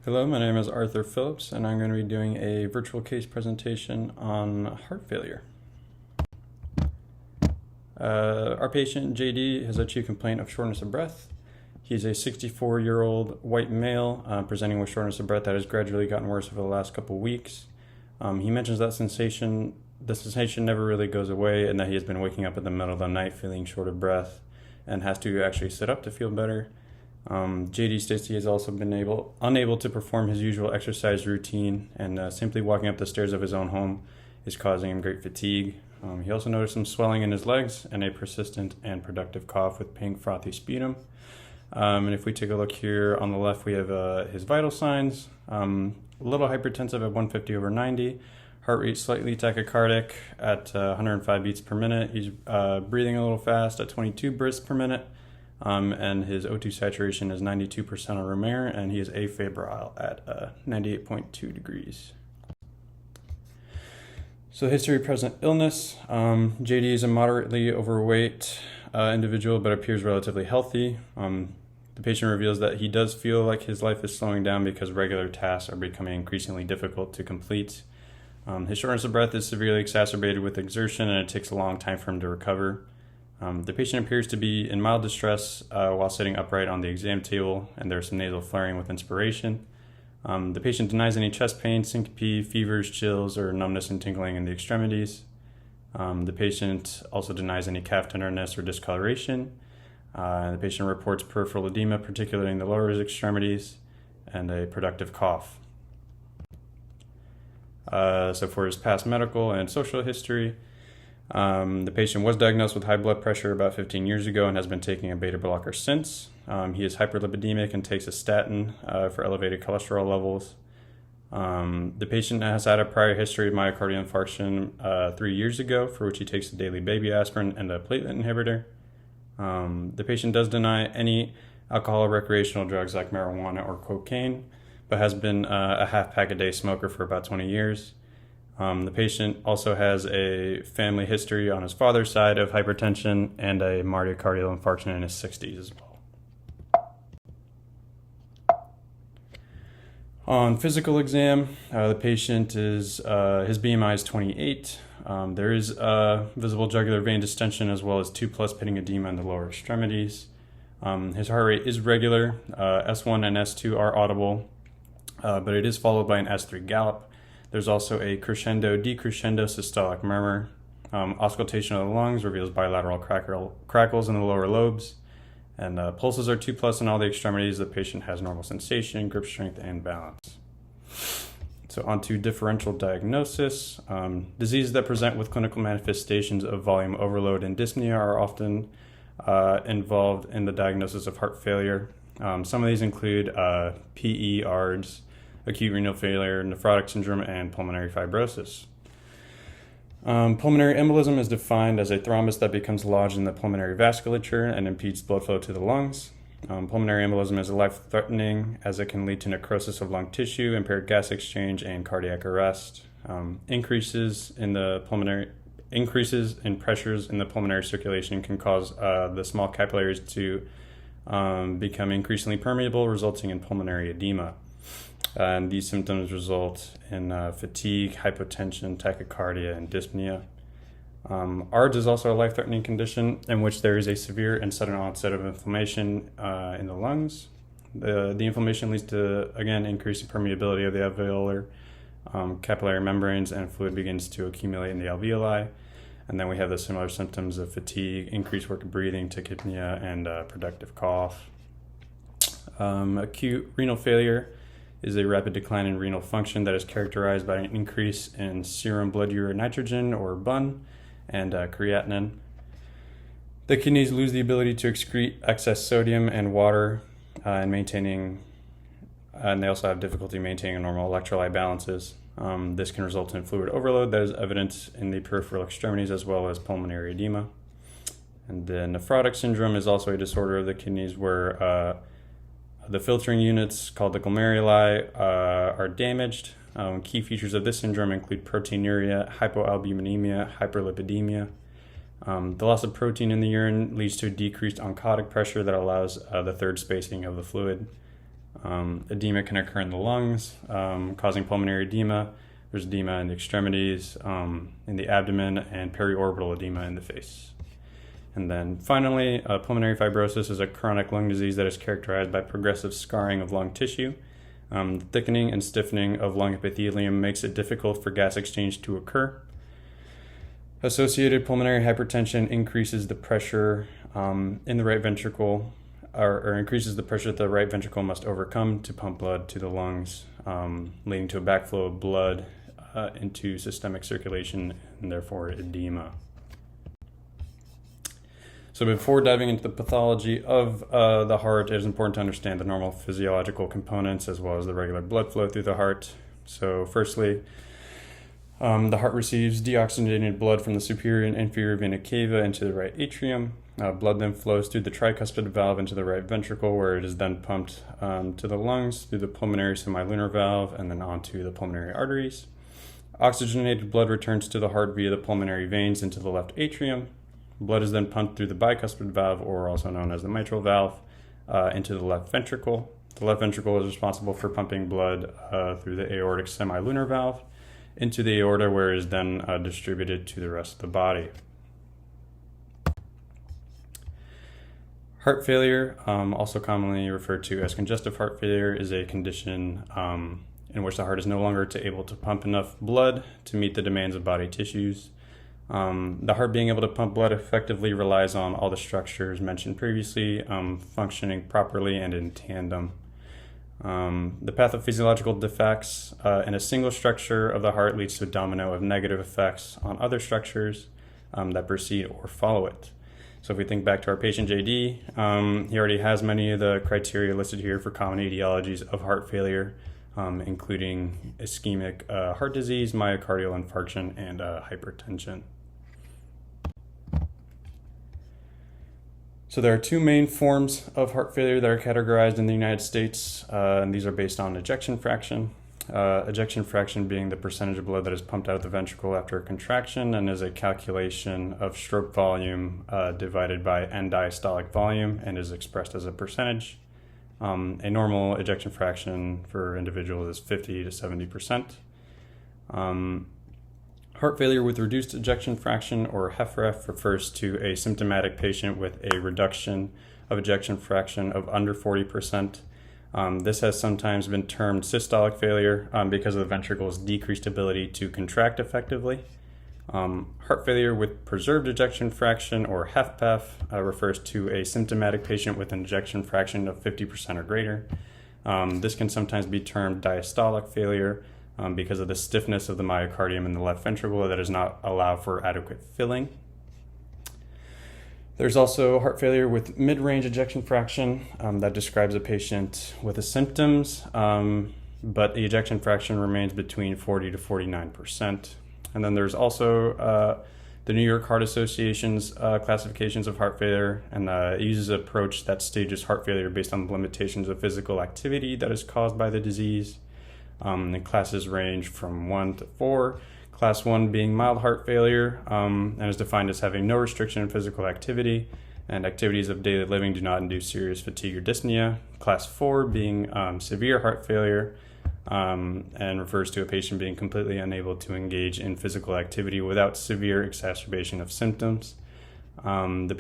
Hello, my name is Arthur Phillips, and I'm going to be doing a virtual case presentation on heart failure. Our patient, JD, has a chief complaint of shortness of breath. He's a 64-year-old white male presenting with shortness of breath that has gradually gotten worse over the last couple weeks. He mentions that the sensation never really goes away, and that he has been waking up in the middle of the night feeling short of breath and has to actually sit up to feel better. JD states he has also been unable to perform his usual exercise routine, and simply walking up the stairs of his own home is causing him great fatigue. He also noticed some swelling in his legs and a persistent and productive cough with pink frothy sputum. And if we take a look here on the left, we have his vital signs. A little hypertensive at 150/90, heart rate slightly tachycardic at 105 beats per minute. He's breathing a little fast at 22 breaths per minute. And his O2 saturation is 92% on room air, and he is afebrile at 98.2 degrees. So history of present illness. JD is a moderately overweight individual, but appears relatively healthy. The patient reveals that he does feel like his life is slowing down because regular tasks are becoming increasingly difficult to complete. His shortness of breath is severely exacerbated with exertion, and it takes a long time for him to recover. The patient appears to be in mild distress while sitting upright on the exam table, and there's some nasal flaring with inspiration. The patient denies any chest pain, syncope, fevers, chills, or numbness and tingling in the extremities. The patient also denies any calf tenderness or discoloration. The patient reports peripheral edema, particularly in the lower extremities, and a productive cough. So for his past medical and social history, the patient was diagnosed with high blood pressure about 15 years ago and has been taking a beta blocker since. He is hyperlipidemic and takes a statin for elevated cholesterol levels. The patient has had a prior history of myocardial infarction 3 years ago, for which he takes a daily baby aspirin and a platelet inhibitor. The patient does deny any alcohol or recreational drugs like marijuana or cocaine, but has been a half-pack-a-day smoker for about 20 years. The patient also has a family history on his father's side of hypertension and a myocardial infarction in his 60s as well. On physical exam, the patient is, his BMI is 28. There is visible jugular vein distension as well as 2+ pitting edema in the lower extremities. His heart rate is regular. S1 and S2 are audible, but it is followed by an S3 gallop. There's also a crescendo-decrescendo systolic murmur. Auscultation of the lungs reveals bilateral crackles in the lower lobes. And pulses are 2+ in all the extremities. The patient has normal sensation, grip strength, and balance. So on to differential diagnosis. Diseases that present with clinical manifestations of volume overload and dyspnea are often involved in the diagnosis of heart failure. Some of these include PE, ARDS, acute renal failure, nephrotic syndrome, and pulmonary fibrosis. Pulmonary embolism is defined as a thrombus that becomes lodged in the pulmonary vasculature and impedes blood flow to the lungs. Pulmonary embolism is life-threatening as it can lead to necrosis of lung tissue, impaired gas exchange, and cardiac arrest. Increases in pressures in the pulmonary circulation can cause the small capillaries to become increasingly permeable, resulting in pulmonary edema. And these symptoms result in fatigue, hypotension, tachycardia, and dyspnea. ARDS is also a life-threatening condition in which there is a severe and sudden onset of inflammation in the lungs. The inflammation leads to, again, increasing permeability of the alveolar capillary membranes, and fluid begins to accumulate in the alveoli. And then we have the similar symptoms of fatigue, increased work of breathing, tachypnea, and productive cough. Acute renal failure is a rapid decline in renal function that is characterized by an increase in serum blood urea nitrogen, or BUN, and creatinine. The kidneys lose the ability to excrete excess sodium and water, and they also have difficulty maintaining normal electrolyte balances. This can result in fluid overload that is evident in the peripheral extremities as well as pulmonary edema. And the nephrotic syndrome is also a disorder of the kidneys where the filtering units, called the glomeruli, are damaged. Key features of this syndrome include proteinuria, hypoalbuminemia, hyperlipidemia. The loss of protein in the urine leads to a decreased oncotic pressure that allows the third spacing of the fluid. Edema can occur in the lungs, causing pulmonary edema. There's edema in the extremities, in the abdomen, and periorbital edema in the face. And then finally, pulmonary fibrosis is a chronic lung disease that is characterized by progressive scarring of lung tissue. Thickening and stiffening of lung epithelium makes it difficult for gas exchange to occur. Associated pulmonary hypertension increases the pressure in the right ventricle, or increases the pressure that the right ventricle must overcome to pump blood to the lungs, leading to a backflow of blood into systemic circulation and therefore edema. So before diving into the pathology of the heart, it is important to understand the normal physiological components as well as the regular blood flow through the heart. So firstly, the heart receives deoxygenated blood from the superior and inferior vena cava into the right atrium. Blood then flows through the tricuspid valve into the right ventricle, where it is then pumped to the lungs through the pulmonary semilunar valve and then onto the pulmonary arteries. Oxygenated blood returns to the heart via the pulmonary veins into the left atrium. Blood is then pumped through the bicuspid valve, or also known as the mitral valve, into the left ventricle. The left ventricle is responsible for pumping blood through the aortic semilunar valve into the aorta, where it is then distributed to the rest of the body. Heart failure, also commonly referred to as congestive heart failure, is a condition in which the heart is no longer able to pump enough blood to meet the demands of body tissues. The heart being able to pump blood effectively relies on all the structures mentioned previously functioning properly and in tandem. The pathophysiological defects in a single structure of the heart leads to a domino of negative effects on other structures that precede or follow it. So if we think back to our patient JD, he already has many of the criteria listed here for common etiologies of heart failure, including ischemic heart disease, myocardial infarction, and hypertension. So there are two main forms of heart failure that are categorized in the United States, and these are based on ejection fraction. Ejection fraction being the percentage of blood that is pumped out of the ventricle after a contraction, and is a calculation of stroke volume divided by end diastolic volume and is expressed as a percentage. A normal ejection fraction for individuals is 50 to 70%. Heart failure with reduced ejection fraction, or HFrEF, refers to a symptomatic patient with a reduction of ejection fraction of under 40%. This has sometimes been termed systolic failure because of the ventricle's decreased ability to contract effectively. Heart failure with preserved ejection fraction, or HFpEF, refers to a symptomatic patient with an ejection fraction of 50% or greater. This can sometimes be termed diastolic failure because of the stiffness of the myocardium in the left ventricle that does not allow for adequate filling. There's also heart failure with mid-range ejection fraction that describes a patient with the symptoms, but the ejection fraction remains between 40 to 49%. And then there's also the New York Heart Association's classifications of heart failure, and it uses an approach that stages heart failure based on the limitations of physical activity that is caused by the disease. The classes range from 1 to 4. Class 1 being mild heart failure and is defined as having no restriction in physical activity, and activities of daily living do not induce serious fatigue or dyspnea. Class 4 being severe heart failure and refers to a patient being completely unable to engage in physical activity without severe exacerbation of symptoms. The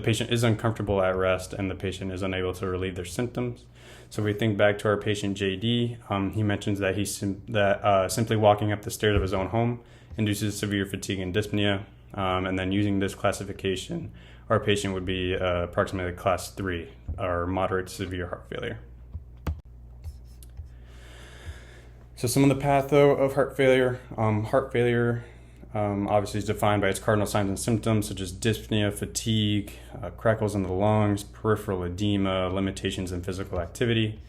patient is uncomfortable at rest, and the patient is unable to relieve their symptoms. So if we think back to our patient JD, he mentions that simply walking up the stairs of his own home induces severe fatigue and dyspnea, and then using this classification, our patient would be approximately class 3, or moderate to severe heart failure. So some of the patho of heart failure. Obviously is defined by its cardinal signs and symptoms, such as dyspnea, fatigue, crackles in the lungs, peripheral edema, limitations in physical activity.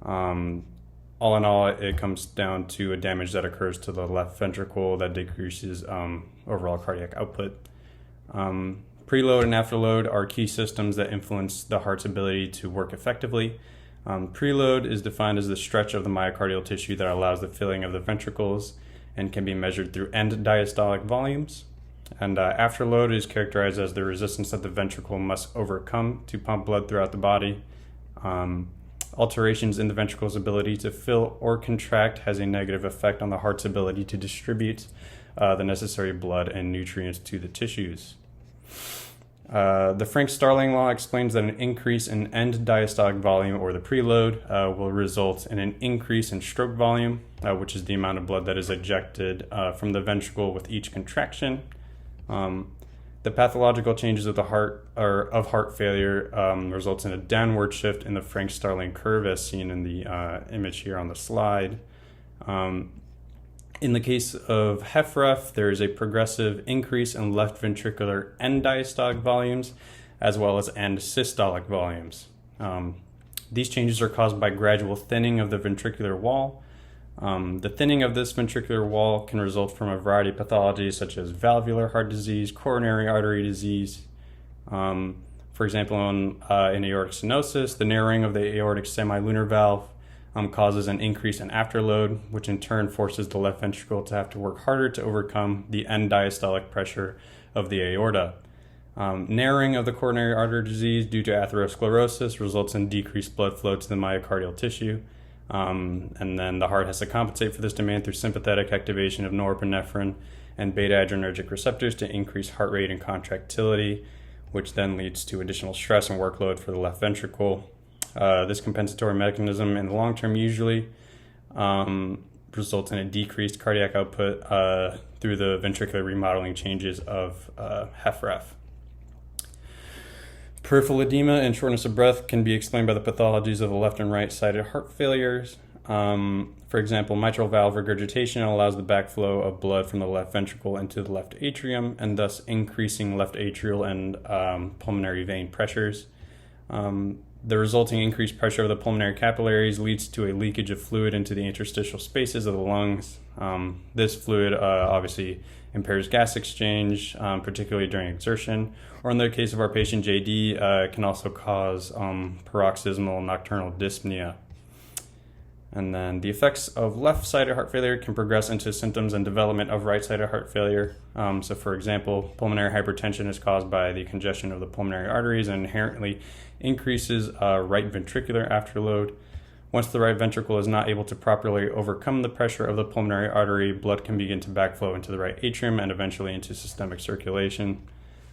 All in all, it comes down to a damage that occurs to the left ventricle that decreases overall cardiac output. Preload and afterload are key systems that influence the heart's ability to work effectively. Preload is defined as the stretch of the myocardial tissue that allows the filling of the ventricles and can be measured through end diastolic volumes. And afterload is characterized as the resistance that the ventricle must overcome to pump blood throughout the body. Alterations in the ventricle's ability to fill or contract has a negative effect on the heart's ability to distribute the necessary blood and nutrients to the tissues. The Frank-Starling law explains that an increase in end diastolic volume, or the preload, will result in an increase in stroke volume, which is the amount of blood that is ejected from the ventricle with each contraction. The pathological changes of the heart or of heart failure results in a downward shift in the Frank-Starling curve, as seen in the image here on the slide. In the case of HFrEF, there is a progressive increase in left ventricular end diastolic volumes, as well as end systolic volumes. These changes are caused by gradual thinning of the ventricular wall. The thinning of this ventricular wall can result from a variety of pathologies such as valvular heart disease, coronary artery disease. For example, in aortic stenosis, the narrowing of the aortic semilunar valve causes an increase in afterload, which in turn forces the left ventricle to have to work harder to overcome the end diastolic pressure of the aorta. Narrowing of the coronary artery disease due to atherosclerosis results in decreased blood flow to the myocardial tissue. And then the heart has to compensate for this demand through sympathetic activation of norepinephrine and beta-adrenergic receptors to increase heart rate and contractility, which then leads to additional stress and workload for the left ventricle. This compensatory mechanism in the long term usually results in a decreased cardiac output through the ventricular remodeling changes of HFrEF. Peripheral edema and shortness of breath can be explained by the pathologies of the left and right-sided heart failures. For example, mitral valve regurgitation allows the backflow of blood from the left ventricle into the left atrium, and thus increasing left atrial and pulmonary vein pressures. The resulting increased pressure of the pulmonary capillaries leads to a leakage of fluid into the interstitial spaces of the lungs. This fluid obviously impairs gas exchange, particularly during exertion, or in the case of our patient JD, can also cause paroxysmal nocturnal dyspnea. And then the effects of left-sided heart failure can progress into symptoms and development of right-sided heart failure. So for example, pulmonary hypertension is caused by the congestion of the pulmonary arteries and inherently increases right ventricular afterload. Once the right ventricle is not able to properly overcome the pressure of the pulmonary artery, blood can begin to backflow into the right atrium and eventually into systemic circulation.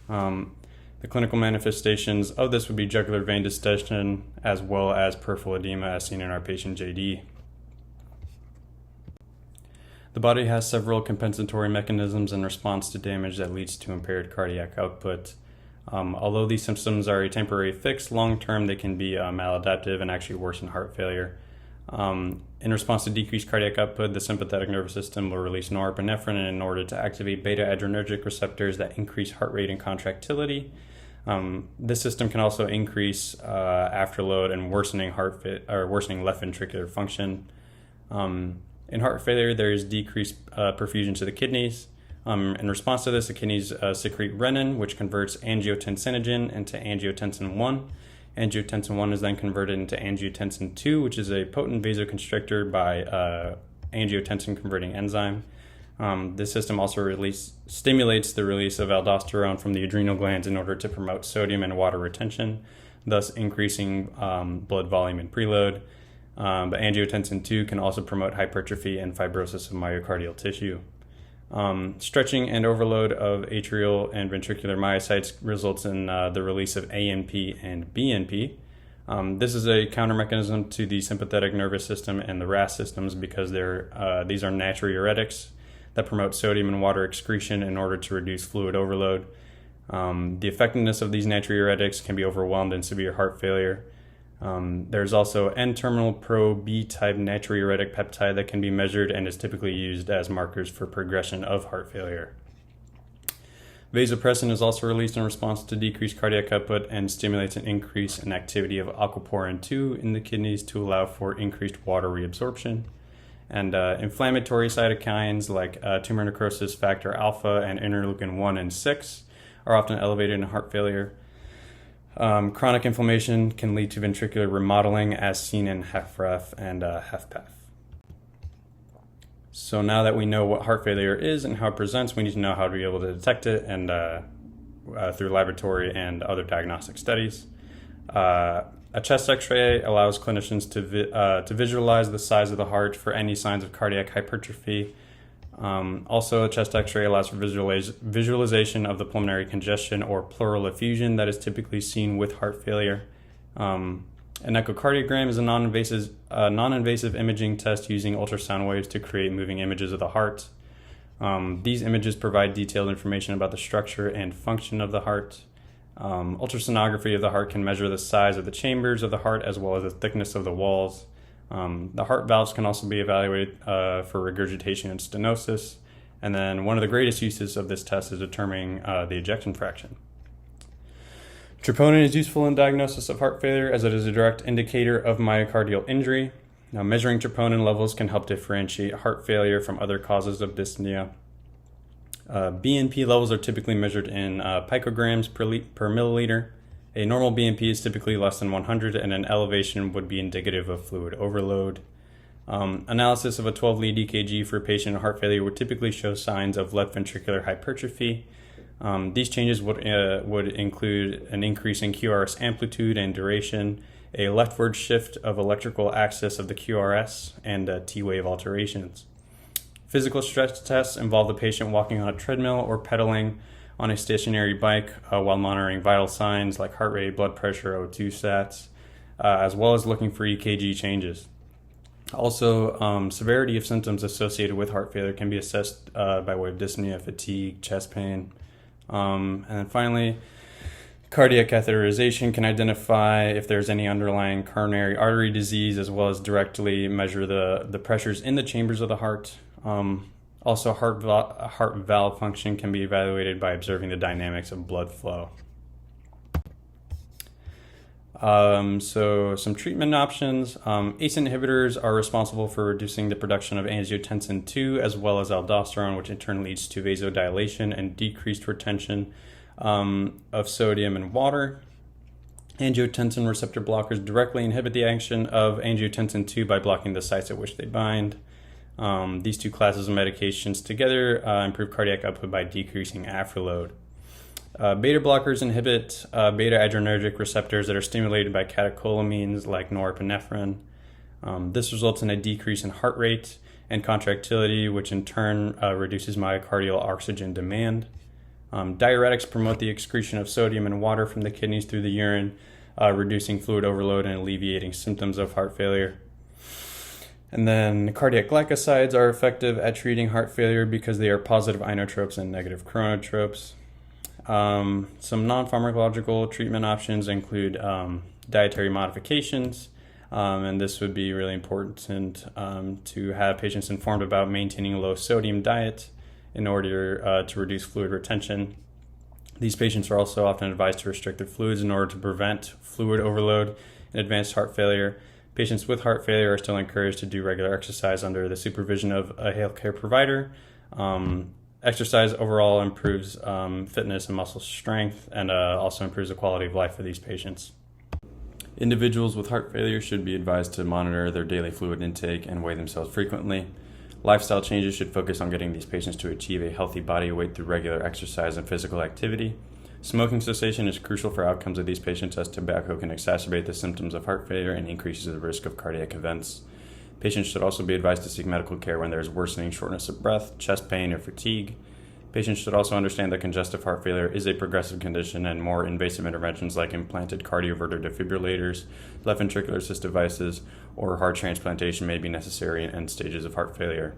The clinical manifestations of this would be jugular vein distension as well as peripheral edema, as seen in our patient JD. The body has several compensatory mechanisms in response to damage that leads to impaired cardiac output. Although these symptoms are a temporary fix, long-term they can be maladaptive and actually worsen heart failure. In response to decreased cardiac output, the sympathetic nervous system will release norepinephrine in order to activate beta-adrenergic receptors that increase heart rate and contractility. This system can also increase afterload and worsening left ventricular function. In heart failure, there is decreased perfusion to the kidneys. In response to this, the kidneys secrete renin, which converts angiotensinogen into angiotensin 1. Angiotensin 1 is then converted into angiotensin 2, which is a potent vasoconstrictor by angiotensin-converting enzyme. This system also stimulates the release of aldosterone from the adrenal glands in order to promote sodium and water retention, thus increasing blood volume and preload. But angiotensin 2 can also promote hypertrophy and fibrosis of myocardial tissue. Stretching and overload of atrial and ventricular myocytes results in the release of ANP and BNP. This is a counter mechanism to the sympathetic nervous system and the RAS systems because these are natriuretics that promote sodium and water excretion in order to reduce fluid overload. The effectiveness of these natriuretics can be overwhelmed in severe heart failure. There's also N-terminal pro-B-type natriuretic peptide that can be measured and is typically used as markers for progression of heart failure. Vasopressin is also released in response to decreased cardiac output and stimulates an increase in activity of aquaporin-2 in the kidneys to allow for increased water reabsorption. And inflammatory cytokines like tumor necrosis factor alpha and interleukin 1 and 6 are often elevated in heart failure. Chronic inflammation can lead to ventricular remodeling as seen in HFrEF and HFpEF. So now that we know what heart failure is and how it presents, we need to know how to be able to detect it and through laboratory and other diagnostic studies. A chest x-ray allows clinicians to visualize the size of the heart for any signs of cardiac hypertrophy. Also, a chest x-ray allows for visualization of the pulmonary congestion or pleural effusion that is typically seen with heart failure. An echocardiogram is a non-invasive imaging test using ultrasound waves to create moving images of the heart. These images provide detailed information about the structure and function of the heart. Ultrasonography of the heart can measure the size of the chambers of the heart as well as the thickness of the walls. The heart valves can also be evaluated for regurgitation and stenosis. And then one of the greatest uses of this test is determining the ejection fraction. Troponin is useful in diagnosis of heart failure as it is a direct indicator of myocardial injury. Now, measuring troponin levels can help differentiate heart failure from other causes of dyspnea. BNP levels are typically measured in picograms per milliliter. A normal BNP is typically less than 100, and an elevation would be indicative of fluid overload. Analysis of a 12-lead EKG for a patient with heart failure would typically show signs of left ventricular hypertrophy. These changes would include an increase in QRS amplitude and duration, a leftward shift of electrical axis of the QRS, and T-wave alterations. Physical stress tests involve the patient walking on a treadmill or pedaling on a stationary bike while monitoring vital signs like heart rate, blood pressure, O2 sats, as well as looking for EKG changes. Also, severity of symptoms associated with heart failure can be assessed by way of dyspnea, fatigue, chest pain. And then finally, cardiac catheterization can identify if there's any underlying coronary artery disease as well as directly measure the pressures in the chambers of the heart. Also, heart valve function can be evaluated by observing the dynamics of blood flow. So some treatment options. ACE inhibitors are responsible for reducing the production of angiotensin II as well as aldosterone, which in turn leads to vasodilation and decreased retention of sodium and water. Angiotensin receptor blockers directly inhibit the action of angiotensin II by blocking the sites at which they bind. These two classes of medications together improve cardiac output by decreasing afterload. Beta blockers inhibit beta adrenergic receptors that are stimulated by catecholamines like norepinephrine. This results in a decrease in heart rate and contractility, which in turn reduces myocardial oxygen demand. Diuretics promote the excretion of sodium and water from the kidneys through the urine, reducing fluid overload and alleviating symptoms of heart failure. And then cardiac glycosides are effective at treating heart failure because they are positive inotropes and negative chronotropes. Some non-pharmacological treatment options include dietary modifications, and this would be really important to have patients informed about maintaining a low sodium diet in order to reduce fluid retention. These patients are also often advised to restrict their fluids in order to prevent fluid overload in advanced heart failure. Patients with heart failure are still encouraged to do regular exercise under the supervision of a healthcare provider. Exercise overall improves fitness and muscle strength and also improves the quality of life for these patients. Individuals with heart failure should be advised to monitor their daily fluid intake and weigh themselves frequently. Lifestyle changes should focus on getting these patients to achieve a healthy body weight through regular exercise and physical activity. Smoking cessation is crucial for outcomes of these patients as tobacco can exacerbate the symptoms of heart failure and increases the risk of cardiac events. Patients should also be advised to seek medical care when there is worsening shortness of breath, chest pain, or fatigue. Patients should also understand that congestive heart failure is a progressive condition and more invasive interventions like implanted cardioverter defibrillators, left ventricular assist devices, or heart transplantation may be necessary in end stages of heart failure.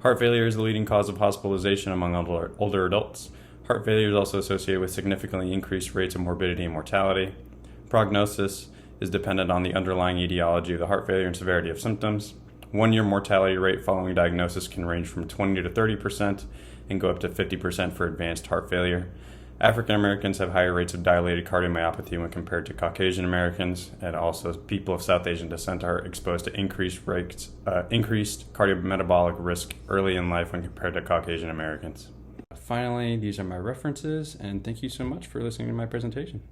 Heart failure is the leading cause of hospitalization among older adults. Heart failure is also associated with significantly increased rates of morbidity and mortality. Prognosis is dependent on the underlying etiology of the heart failure and severity of symptoms. 1-year mortality rate following diagnosis can range from 20 to 30% and go up to 50% for advanced heart failure. African Americans have higher rates of dilated cardiomyopathy when compared to Caucasian Americans, and also people of South Asian descent are exposed to increased cardiometabolic risk early in life when compared to Caucasian Americans. Finally, these are my references, and thank you so much for listening to my presentation.